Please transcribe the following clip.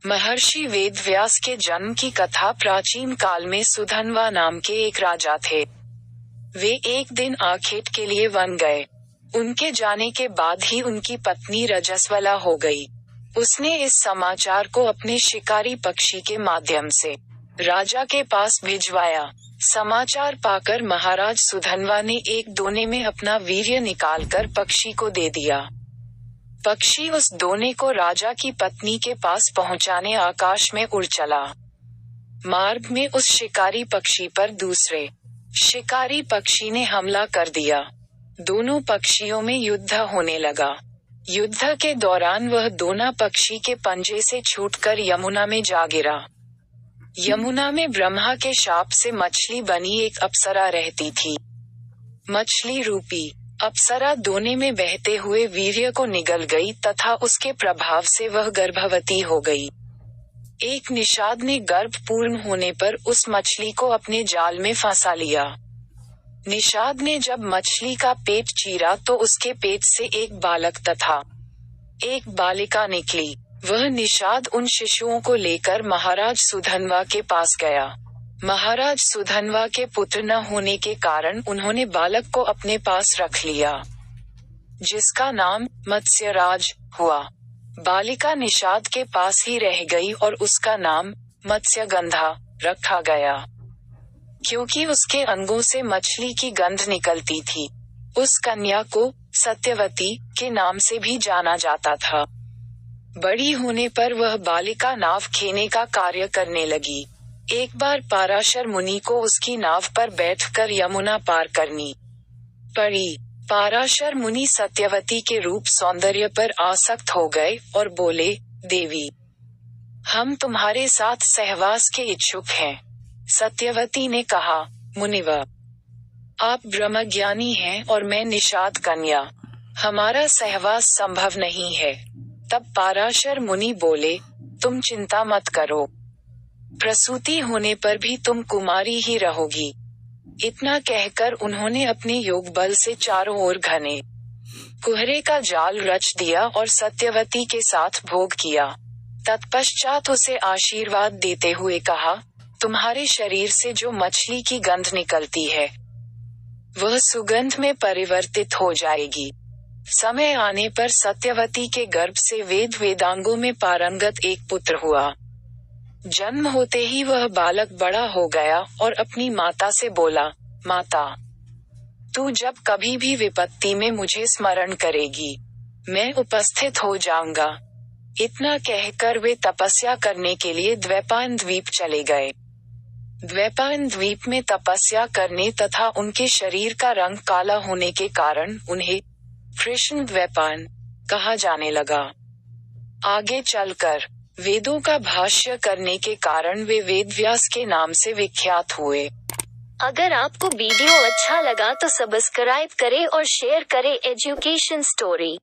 महर्षि वेदव्यास के जन्म की कथा। प्राचीन काल में सुधन्वा नाम के एक राजा थे। वे एक दिन आखेट के लिए वन गए। उनके जाने के बाद ही उनकी पत्नी रजस्वला हो गई। उसने इस समाचार को अपने शिकारी पक्षी के माध्यम से राजा के पास भिजवाया। समाचार पाकर महाराज सुधन्वा ने एक दोने में अपना वीर्य निकालकर पक्षी को दे दिया। पक्षी उस दोने को राजा की पत्नी के पास पहुंचाने आकाश में उड़ चला। मार्ग में उस शिकारी पक्षी पर दूसरे शिकारी पक्षी ने हमला कर दिया। दोनों पक्षियों में युद्ध होने लगा। युद्ध के दौरान वह दोना पक्षी के पंजे से छूटकर यमुना में जा गिरा। यमुना में ब्रह्मा के शाप से मछली बनी एक अप्सरा रहती थी। मछली रूपी अप्सरा दोने में बहते हुए वीर्य को निगल गई तथा उसके प्रभाव से वह गर्भवती हो गई। एक निषाद ने गर्भ पूर्ण होने पर उस मछली को अपने जाल में फंसा लिया। निषाद ने जब मछली का पेट चीरा तो उसके पेट से एक बालक तथा एक बालिका निकली। वह निषाद उन शिशुओं को लेकर महाराज सुधन्वा के पास गया। महाराज सुधन्वा के पुत्र न होने के कारण उन्होंने बालक को अपने पास रख लिया, जिसका नाम मत्स्यराज हुआ। बालिका निषाद के पास ही रह गई और उसका नाम मत्स्यगंधा रखा गया, क्योंकि उसके अंगों से मछली की गंध निकलती थी। उस कन्या को सत्यवती के नाम से भी जाना जाता था। बड़ी होने पर वह बालिका नाव खेने का कार्य करने लगी। एक बार पाराशर मुनि को उसकी नाव पर बैठकर यमुना पार करनी पड़ी। पाराशर मुनि सत्यवती के रूप सौंदर्य पर आसक्त हो गए और बोले, देवी, हम तुम्हारे साथ सहवास के इच्छुक हैं। सत्यवती ने कहा, मुनिवर, आप ब्रह्मज्ञानी हैं और मैं निषाद कन्या, हमारा सहवास संभव नहीं है। तब पाराशर मुनि बोले, तुम चिंता मत करो, प्रसूति होने पर भी तुम कुमारी ही रहोगी। इतना कहकर उन्होंने अपने योग बल से चारों ओर घने कुहरे का जाल रच दिया और सत्यवती के साथ भोग किया। तत्पश्चात उसे आशीर्वाद देते हुए कहा, तुम्हारे शरीर से जो मछली की गंध निकलती है वह सुगंध में परिवर्तित हो जाएगी। समय आने पर सत्यवती के गर्भ से वेद वेदांगों में पारंगत एक पुत्र हुआ। जन्म होते ही वह बालक बड़ा हो गया और अपनी माता से बोला, माता, तू जब कभी भी विपत्ति में मुझे स्मरण करेगी, मैं उपस्थित हो जाऊंगा। इतना कहकर वे तपस्या करने के लिए द्वैपायन द्वीप चले गए। द्वैपायन द्वीप में तपस्या करने तथा उनके शरीर का रंग काला होने के कारण उन्हें कृष्ण द्वैपायन कहा जाने लगा। आगे चलकर वेदों का भाष्य करने के कारण वे वेदव्यास के नाम से विख्यात हुए। अगर आपको वीडियो अच्छा लगा तो सब्सक्राइब करें और शेयर करें एजुकेशन स्टोरी।